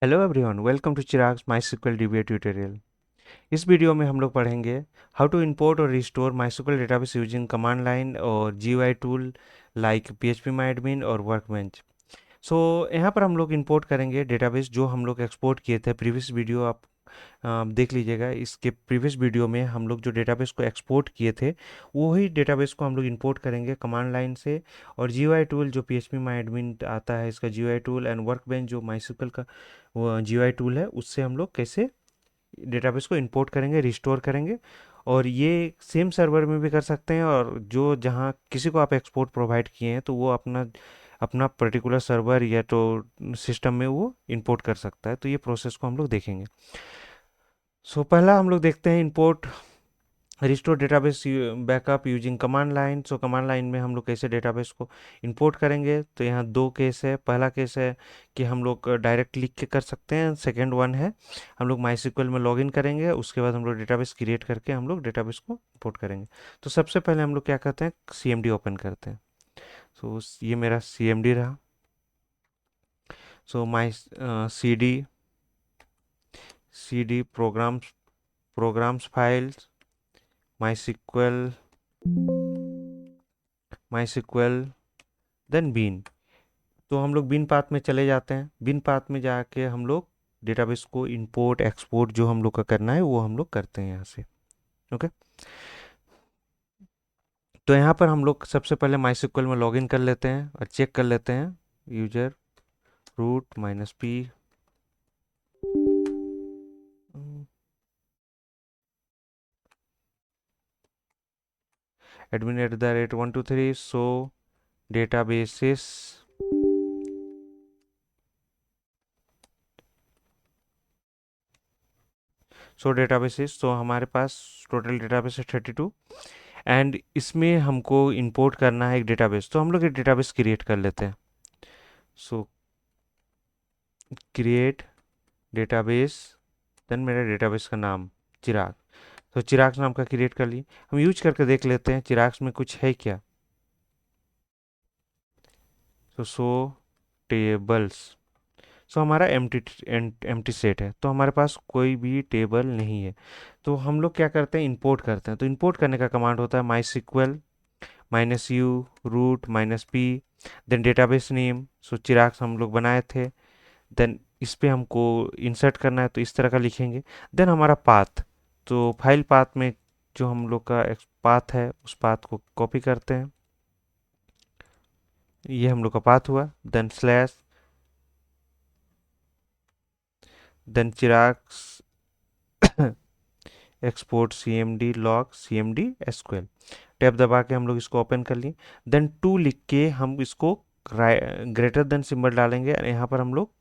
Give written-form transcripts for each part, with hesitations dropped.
Hello everyone, welcome to Chirag MySQL DBA tutorial. इस video में हम लोग पढ़ेंगे हाउ टू इंपोर्ट और restore MySQL database using command line और GUI tool like PHP my admin और वर्कबेंच। सो यहाँ पर हम लोग इंपोर्ट करेंगे डेटाबेस जो हम लोग एक्सपोर्ट किए थे। प्रीवियस वीडियो आप देख लीजिएगा। इसके प्रीवियस वीडियो में हम लोग जो डेटाबेस को एक्सपोर्ट किए थे वही डेटाबेस को हम लोग इंपोर्ट करेंगे कमांड लाइन से। और जीयूआई टूल जो पीएचपी माई एडमिन आता है इसका जीयूआई टूल एंड वर्कबेंच जो माईस्क्ल का वो जीयूआई टूल है उससे हम लोग कैसे डेटाबेस को इंपोर्ट करेंगे, रिस्टोर करेंगे। और ये सेम सर्वर में भी कर सकते हैं, और जो जहाँ किसी को आप एक्सपोर्ट प्रोवाइड किए हैं तो वो अपना अपना पर्टिकुलर सर्वर या तो सिस्टम में वो इंपोर्ट कर सकता है। तो ये प्रोसेस को हम लोग देखेंगे। सो पहला हम लोग देखते हैं import restore database backup using command line. So command line में हम लोग कैसे डेटाबेस को इंपोर्ट करेंगे, तो यहाँ दो केस है। पहला केस है कि हम लोग डायरेक्ट लिख के कर सकते हैं। सेकंड वन है हम लोग माईस्क्ल में लॉगिन करेंगे, उसके बाद हम लोग डेटाबेस क्रिएट करके हम लोग डेटाबेस को इंपोर्ट करेंगे। तो सबसे पहले हम लोग क्या करते हैं, सीएमडी ओपन करते हैं। सो ये मेरा सीएमडी रहा। So my C D programs files my my then bin. तो हम लोग बिन पाथ में चले जाते हैं। बिन पाथ में जाके हम लोग डेटाबेस को इंपोर्ट एक्सपोर्ट जो हम लोग का करना है वो हम लोग करते हैं यहाँ से। ओके। तो यहाँ पर हम लोग सबसे पहले माईस्क्ल में लॉगिन कर लेते हैं और चेक कर लेते हैं user root minus P admin @123। So databases तो हमारे पास टोटल डेटाबेस है 32। एंड इसमें हमको इंपोर्ट करना है एक डेटाबेस, तो हम लोग एक डेटाबेस क्रिएट कर लेते हैं। सो क्रिएट डेटाबेस, देन मेरा डेटाबेस का नाम चिराग। तो चिराग नाम का क्रिएट कर ली। हम यूज करके देख लेते हैं चिराग में कुछ है क्या। तो सो टेबल्स। सो हमारा एम्प्टी सेट है, तो हमारे पास कोई भी टेबल नहीं है। तो हम लोग क्या करते हैं, इंपोर्ट करते हैं। तो इंपोर्ट करने का कमांड होता है my minus u root minus p then database name. So Chirag हम लोग बनाए थे। देन इस पे हमको इंसर्ट करना है, तो इस तरह का लिखेंगे। देन हमारा पाथ, तो फाइल पाथ में जो हम लोग का पाथ है उस पाथ को कॉपी करते हैं। ये हम लोग का पाथ हुआ। Then slash, then Chirag export CMD log CMD SQL. Tab दबा के हम लोग इसको ओपन कर लिए। देन टू लिख के हम इसको ग्रेटर देन सिंबल डालेंगे। यहाँ पर हम लोग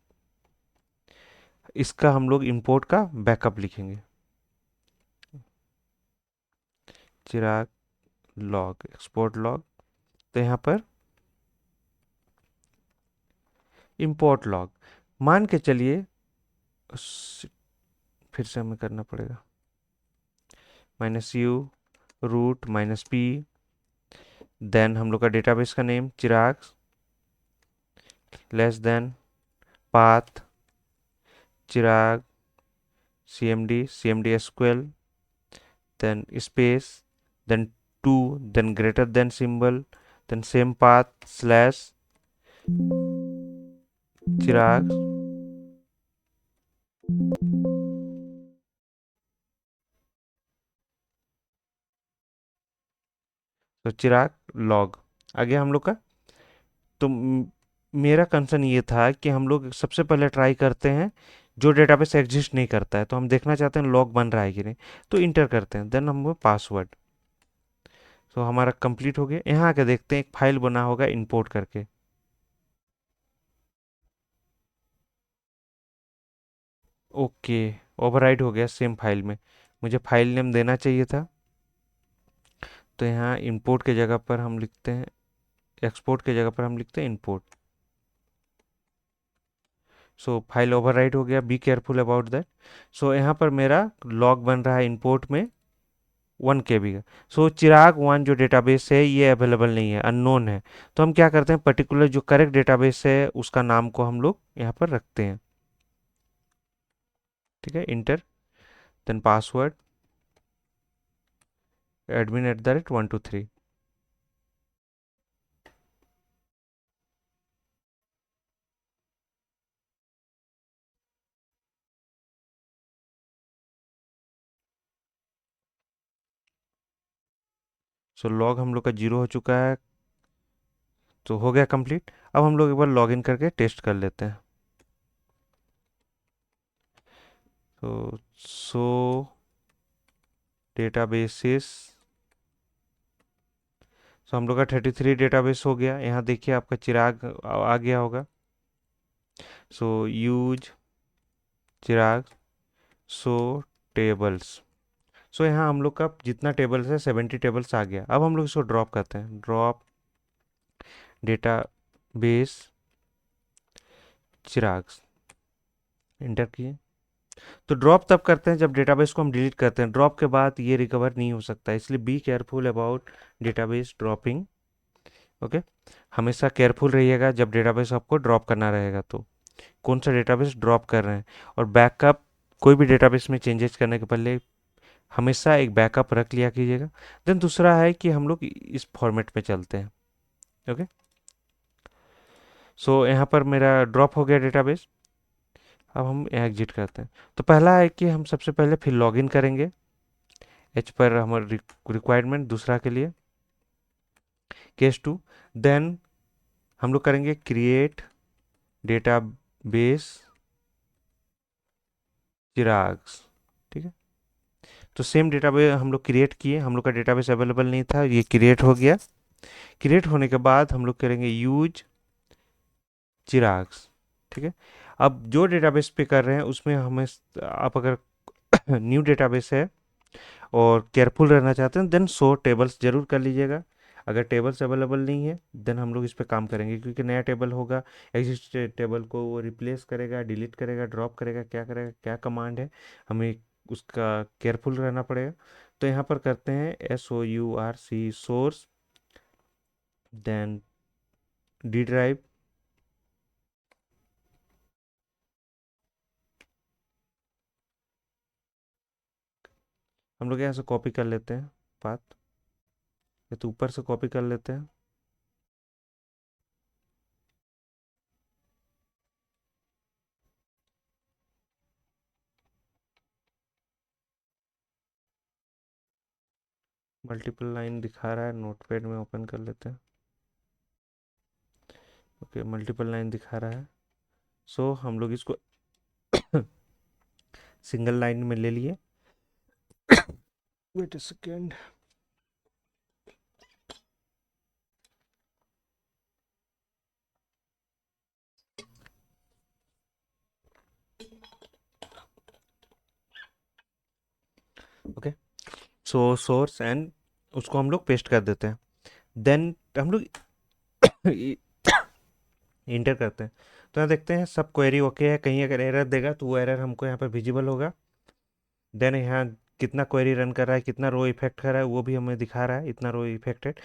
इसका हम लोग इंपोर्ट का बैकअप लिखेंगे, चिराग लॉग एक्सपोर्ट लॉग। तो यहाँ पर इंपोर्ट लॉग मान के चलिए। फिर से हमें करना पड़ेगा minus u root minus p then हम लोग का डेटाबेस का name Chirag less than path Chirag CMD SQL then space then to then greater than symbol then same path slash Chirag. तो चिराग लॉग आ गया हम लोग का। तो मेरा कंसर्न ये था कि हम लोग सबसे पहले ट्राई करते हैं जो डेटाबेस एग्जिस्ट नहीं करता है, तो हम देखना चाहते हैं लॉग बन रहा है कि नहीं। तो इंटर करते हैं, देन हम पासवर्ड। तो हमारा कंप्लीट हो गया। यहाँ आके देखते हैं एक फाइल बना होगा इंपोर्ट करके। ओके, ओवरराइड हो गया सेम फाइल में। मुझे फाइल नेम देना चाहिए था। तो यहाँ इंपोर्ट के जगह पर हम लिखते हैं, एक्सपोर्ट के जगह पर हम लिखते हैं इंपोर्ट। सो फाइल ओवरराइट हो गया, बी केयरफुल अबाउट दैट। सो यहाँ पर मेरा लॉग बन रहा है इंपोर्ट में 1 KB का। सो चिराग वन जो डेटाबेस है ये अवेलेबल नहीं है, अननोन है। तो हम क्या करते हैं, पर्टिकुलर जो करेक्ट डेटाबेस है उसका नाम को हम लोग यहाँ पर रखते हैं। ठीक है, enter, then password admin@123। So log हम लोग का 0 हो चुका है, तो हो गया कंप्लीट। अब हम लोग एक बार लॉगिन करके टेस्ट कर लेते हैं। तो सो डेटाबेसेस, सो हम लोग का 33 डेटाबेस हो गया। यहाँ देखिए आपका चिराग आ गया होगा। सो यूज चिराग, सो टेबल्स, सो यहाँ हम लोग का जितना टेबल्स है 70 टेबल्स आ गया। अब हम लोग इसको ड्रॉप करते हैं, ड्रॉप डेटा बेस चिराग, इंटर किए। तो ड्रॉप तब करते हैं जब डेटाबेस को हम डिलीट करते हैं, ड्रॉप के बाद ये रिकवर नहीं हो सकता, इसलिए be careful about database dropping. Okay, हमेशा केयरफुल रहिएगा जब डेटाबेस आपको ड्रॉप करना रहेगा तो कौन सा डेटाबेस ड्रॉप कर रहे हैं। और बैकअप, कोई भी डेटाबेस में चेंजेस करने के पहले हमेशा एक बैकअप रख लिया कीजिएगा। देन दूसरा है कि हम लोग इस फॉर्मेट में चलते हैं। ओके, सो यहाँ पर मेरा ड्रॉप हो गया डेटाबेस। अब हम यहाँ एग्जिट करते हैं। तो पहला है कि हम सबसे पहले फिर लॉगिन करेंगे एच पर हमारे रिक्वायरमेंट दूसरा के लिए, केस टू। देन हम लोग करेंगे क्रिएट डेटाबेस चिराग्स। ठीक है, तो सेम डेटाबेस हम लोग क्रिएट किए, हम लोग का डेटाबेस अवेलेबल नहीं था, ये क्रिएट हो गया। क्रिएट होने के बाद हम लोग करेंगे यूज चिराग्स। ठीक है, अब जो डेटाबेस पे कर रहे हैं उसमें हमें, आप अगर न्यू डेटाबेस है और केयरफुल रहना चाहते हैं देन सो टेबल्स जरूर कर लीजिएगा। अगर टेबल्स अवेलेबल नहीं है देन हम लोग इस पे काम करेंगे, क्योंकि नया टेबल होगा, एग्जिस्टेड टेबल को वो रिप्लेस करेगा, डिलीट करेगा, ड्रॉप करेगा, क्या करेगा, क्या कमांड है, हमें उसका केयरफुल रहना पड़ेगा। तो यहाँ पर करते हैं SOURC source, then D drive, हम लोग यहाँ से कॉपी कर लेते हैं पाथ, या तो ऊपर से कॉपी कर लेते हैं। मल्टीपल लाइन दिखा रहा है, नोटपैड में ओपन कर लेते हैं। ओके, मल्टीपल लाइन दिखा रहा है, सो हम लोग इसको सिंगल लाइन में ले लिए। Wait a second. Okay, so source and उसको हम लोग पेस्ट कर देते हैं। देन हम लोग इंटर करते हैं। तो यहाँ देखते हैं सब क्वेरी ओके है, कहीं अगर एरर देगा तो वो एरर हमको यहाँ पर विजिबल होगा। देन यहाँ कितना क्वेरी रन कर रहा है, कितना रो इफेक्ट कर रहा है वो भी हमें दिखा रहा है, इतना रो इफेक्टेड।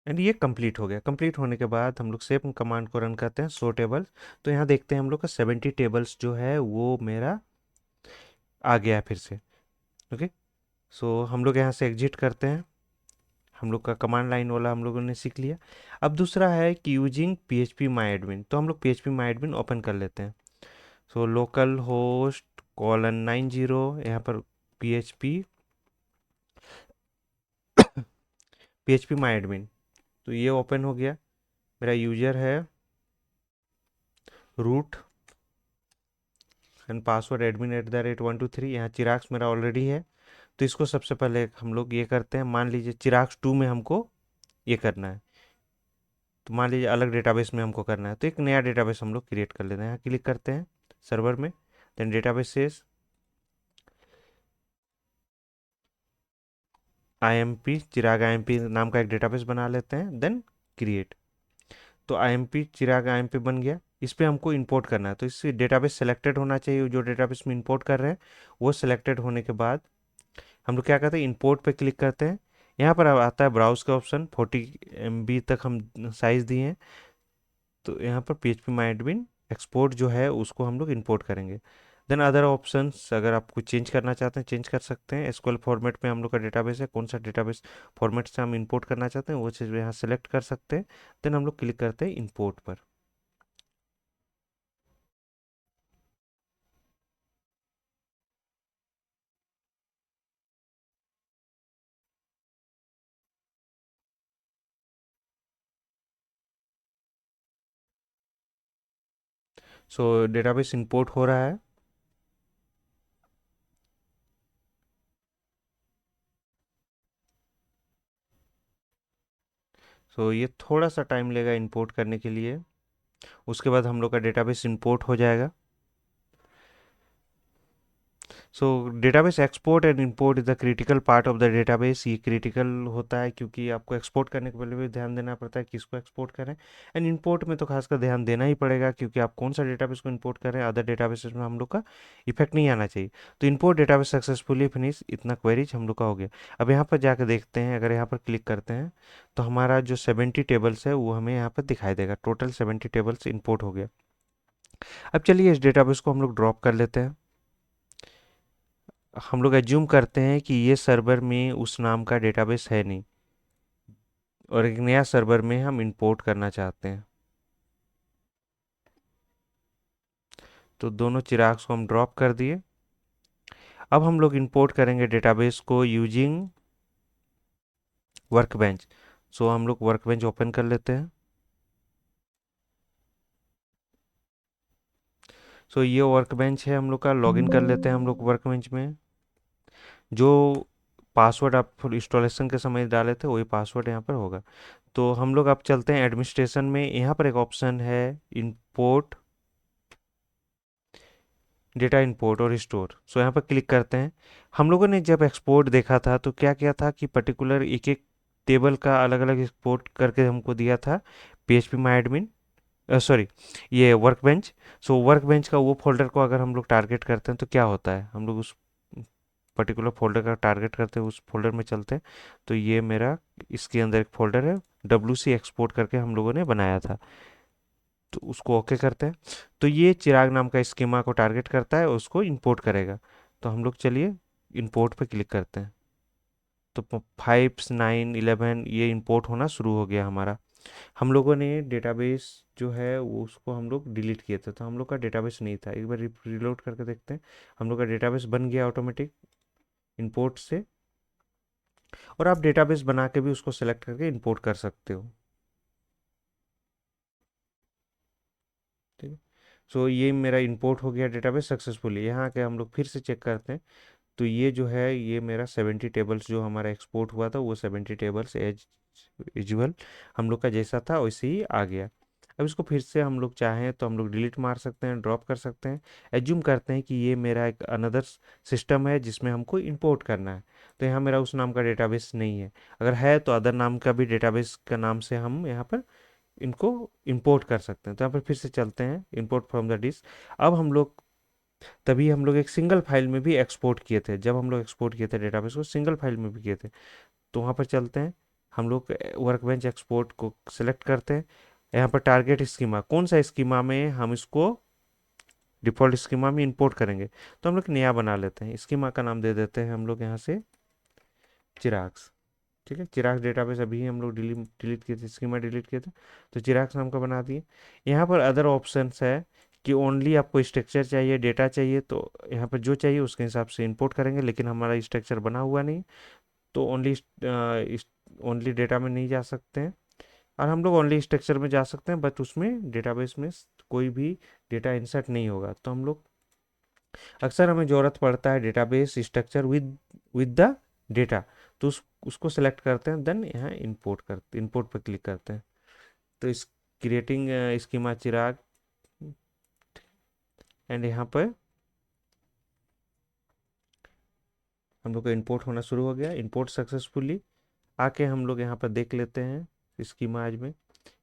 एंड ये कंप्लीट हो गया। कंप्लीट होने के बाद हम लोग सेम कमांड को रन करते हैं, सो टेबल्स। तो यहाँ देखते हैं हम लोग का 70 टेबल्स जो है वो मेरा आ गया है फिर से। ओके, सो हम लोग यहाँ से एग्जिट करते हैं, हम लोग का कमांड लाइन वाला हम लोगों ने सीख लिया। अब दूसरा है कि यूजिंग PHP माई एडमिन, तो हम लोग PHP माई एडमिन ओपन कर लेते हैं। सो लोकल होस्ट :90, यहाँ पर PHP PHP माई एडमिन, तो ये ओपन हो गया। मेरा यूजर है रूट एंड पासवर्ड admin@123। यहाँ चिराग्स मेरा ऑलरेडी है, तो इसको सबसे पहले हम लोग ये करते हैं। मान लीजिए चिराग्स 2 में हमको ये करना है, तो मान लीजिए अलग डेटाबेस में हमको करना है, तो एक नया डेटाबेस हम लोग क्रिएट कर लेते हैं। यहाँ क्लिक करते हैं सर्वर में, देन डेटाबेसेस IMP चिराग IMP नाम का एक डेटाबेस बना लेते हैं, देन क्रिएट। तो IMP चिराग IMP बन गया। इस पे हमको इंपोर्ट करना है, तो इस डेटाबेस सेलेक्टेड होना चाहिए, जो डेटाबेस में इंपोर्ट कर रहे हैं वो सेलेक्टेड होने के बाद हम लोग क्या करते हैं, इंपोर्ट पे क्लिक करते हैं। यहाँ पर अब आता है ब्राउज का ऑप्शन, 40 MB तक हम साइज दिए हैं, तो यहाँ पर PHP माई एडमिन एक्सपोर्ट जो है उसको हम लोग इंपोर्ट करेंगे। देन अदर ऑप्शंस, अगर आप कुछ चेंज करना चाहते हैं चेंज कर सकते हैं। एसक्यूएल फॉर्मेट में हम लोग का डेटाबेस है, कौन सा डेटाबेस फॉर्मेट से हम इंपोर्ट करना चाहते हैं वो चीज़ यहाँ सेलेक्ट कर सकते हैं। देन हम लोग क्लिक करते हैं इंपोर्ट पर। सो डेटाबेस इंपोर्ट हो रहा है। सो ये थोड़ा सा टाइम लेगा इंपोर्ट करने के लिए। उसके बाद हम लोग का डेटाबेस इंपोर्ट हो जाएगा। सो database export and import is the critical part of the database. ये क्रिटिकल होता है क्योंकि आपको एक्सपोर्ट करने के पहले भी ध्यान देना पड़ता है किसको एक्सपोर्ट करें। एंड इंपोर्ट में तो खासकर ध्यान देना ही पड़ेगा क्योंकि आप कौन सा डेटाबेस को इंपोर्ट करें, अदर डेटाबेसेस में हम लोग का इफेक्ट नहीं आना चाहिए। तो इंपोर्ट डेटाबेस सक्सेसफुली फिनिश, इतना क्वेरीज हम लोग का हो गया। अब यहाँ पर जाकर देखते हैं, अगर यहाँ पर क्लिक करते हैं तो हमारा जो 70 टेबल्स है वो हमें यहाँ पर दिखाई देगा। टोटल 70 टेबल्स इंपोर्ट हो गया। अब चलिए इस डेटाबेस को हम लोग ड्रॉप कर लेते हैं। हम लोग एज्यूम करते हैं कि ये सर्वर में उस नाम का डेटाबेस है नहीं और एक नया सर्वर में हम इंपोर्ट करना चाहते हैं। तो दोनों चिराग्स को हम ड्रॉप कर दिए। अब हम लोग इंपोर्ट करेंगे डेटाबेस को यूजिंग वर्कबेंच। सो हम लोग वर्कबेंच ओपन कर लेते हैं। सो ये वर्कबेंच है हम लोग का। लॉगिन कर लेते हैं हम लोग वर्कबेंच में। जो पासवर्ड आप इंस्टॉलेशन के समय डाले थे वही पासवर्ड यहाँ पर होगा। तो हम लोग अब चलते हैं एडमिनिस्ट्रेशन में। यहाँ पर एक ऑप्शन है इंपोर्ट डेटा इंपोर्ट और स्टोर। सो यहाँ पर क्लिक करते हैं। हम लोगों ने जब एक्सपोर्ट देखा था तो क्या किया था कि पर्टिकुलर एक एक टेबल का अलग अलग एक्सपोर्ट करके हमको दिया था। PHP माई एडमिन, सॉरी, ये वर्कबेंच। सो वर्कबेंच का वो फोल्डर को अगर हम लोग टारगेट करते हैं तो क्या होता है, हम लोग उस पर्टिकुलर फोल्डर का टारगेट करते हैं, उस फोल्डर में चलते हैं। तो ये मेरा इसके अंदर एक फोल्डर है, WC एक्सपोर्ट करके हम लोगों ने बनाया था। तो उसको ओके करते हैं। तो ये चिराग नाम का स्कीमा को टारगेट करता है, उसको इंपोर्ट करेगा। तो हम लोग चलिए इंपोर्ट पे क्लिक करते हैं। तो 5, 9, 11 ये इंपोर्ट होना शुरू हो गया हमारा। हम लोगों ने डेटाबेस जो है वो उसको हम लोग डिलीट किए थे, तो हम लोग का डेटाबेस नहीं था। एक बार रिलोड करके देखते हैं। हम लोग का डेटाबेस बन गया ऑटोमेटिक इंपोर्ट से। और आप डेटाबेस बना के भी उसको सेलेक्ट करके इंपोर्ट कर सकते हो। ठीक है। सो ये मेरा इंपोर्ट हो गया डेटाबेस सक्सेसफुली। यहाँ के हम लोग फिर से चेक करते हैं। तो ये जो है ये मेरा 70 टेबल्स जो हमारा एक्सपोर्ट हुआ था वो 70 टेबल्स एज यूजुअल हम लोग का जैसा था वैसे ही आ गया। अब इसको फिर से हम लोग चाहें तो हम लोग डिलीट मार सकते हैं, ड्रॉप कर सकते हैं। एज्यूम करते हैं कि ये मेरा एक अनदर सिस्टम है जिसमें हमको इंपोर्ट करना है। तो यहाँ मेरा उस नाम का डेटाबेस नहीं है। अगर है तो अदर नाम का भी डेटाबेस का नाम से हम यहाँ पर इनको इंपोर्ट कर सकते हैं। तो यहाँ पर फिर से चलते हैं इंपोर्ट फ्रॉम द डिस्क। अब हम लोग तभी हम लोग एक सिंगल फाइल में भी एक्सपोर्ट किए थे। जब हम लोग एक्सपोर्ट किए थे डेटाबेस को सिंगल फाइल में भी किए थे। तो वहाँ पर चलते हैं। हम लोग वर्कबेंच एक्सपोर्ट को सिलेक्ट करते हैं। यहाँ पर टारगेट स्कीमा, कौन सा स्कीमा में हम इसको डिफ़ॉल्ट स्कीमा में इंपोर्ट करेंगे। तो हम लोग नया बना लेते हैं। स्कीमा का नाम दे देते हैं हम लोग यहाँ से चिराग्स। ठीक है, चिराग डेटाबेस अभी हम लोग डिलीट डिलीट किए थे, स्कीमा डिलीट किए थे। तो चिराग नाम का बना दिए। यहाँ पर अदर ऑप्शंस है कि ओनली आपको स्ट्रक्चर चाहिए, डेटा चाहिए, तो यहाँ पर जो चाहिए उसके हिसाब से इंपोर्ट करेंगे। लेकिन हमारा स्ट्रक्चर बना हुआ नहीं, तो ओनली डेटा में नहीं जा सकते हैं। और हम लोग ओनली स्ट्रक्चर में जा सकते हैं, बट उसमें डेटाबेस में कोई भी डेटा इंसर्ट नहीं होगा। तो हम लोग अक्सर हमें ज़रूरत पड़ता है database structure with with the data. तो उसको सेलेक्ट करते हैं, देन यहाँ इंपोर्ट पर क्लिक करते हैं। तो इस क्रिएटिंग स्कीमा चिराग एंड यहाँ पर हम लोग का इंपोर्ट होना शुरू हो गया, इंपोर्ट सक्सेसफुली। आके हम लोग यहाँ पर देख लेते हैं स्कीमा आज में।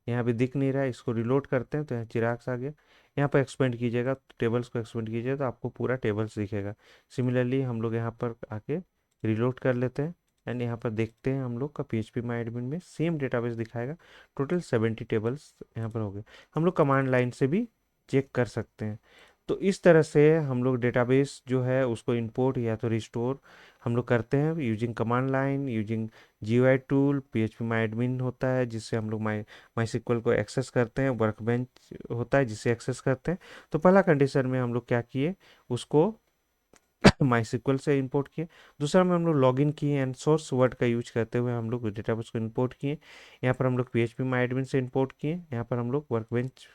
यहाँ पे दिख नहीं रहा है, इसको रिलोड करते हैं तो यहाँ चिराग आ गया। यहाँ पर एक्सपेंड कीजिएगा, टेबल्स को एक्सपेंड कीजिएगा तो आपको पूरा टेबल्स दिखेगा। सिमिलरली हम लोग यहाँ पर आके रिलोड कर लेते हैं एंड यहाँ पर देखते हैं हम लोग का PHP माई एडमिन में सेम डेटाबेस दिखाएगा। टोटल 70 टेबल्स यहाँ पर हो गए। हम लोग कमांड लाइन से भी चेक कर सकते हैं। तो इस तरह से हम लोग डेटाबेस जो है उसको इंपोर्ट या तो रिस्टोर हम लोग करते हैं using command line, using GUI tool, PHP my admin होता है जिससे हम लोग माई सीक्वल को एक्सेस करते हैं, वर्कबेंच होता है जिससे एक्सेस करते हैं। तो पहला कंडीशन में हम लोग क्या किए, उसको माई सिक्वल से इंपोर्ट किए। दूसरा में हम लोग लॉगिन किए एंड सोर्स वर्ड का यूज करते हुए हम लोग डेटाबेस को इंपोर्ट किए। यहाँ पर हम लोग पीएचपी माई एडमिन से इंपोर्ट किए, यहाँ पर हम लोग वर्कबेंच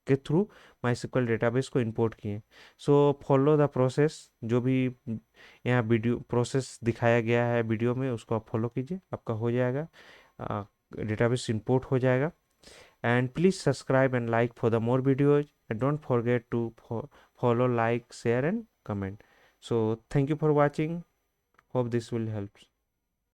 के थ्रू माई सिक्वल डेटाबेस को इंपोर्ट किए। सो फॉलो द प्रोसेस, जो भी यहाँ वीडियो प्रोसेस दिखाया गया है वीडियो में उसको आप फॉलो कीजिए, आपका हो जाएगा, डेटाबेस इंपोर्ट हो जाएगा। And please subscribe and like for the more videos, and don't forget to follow, like, share and comment. So thank you for watching, hope this will help.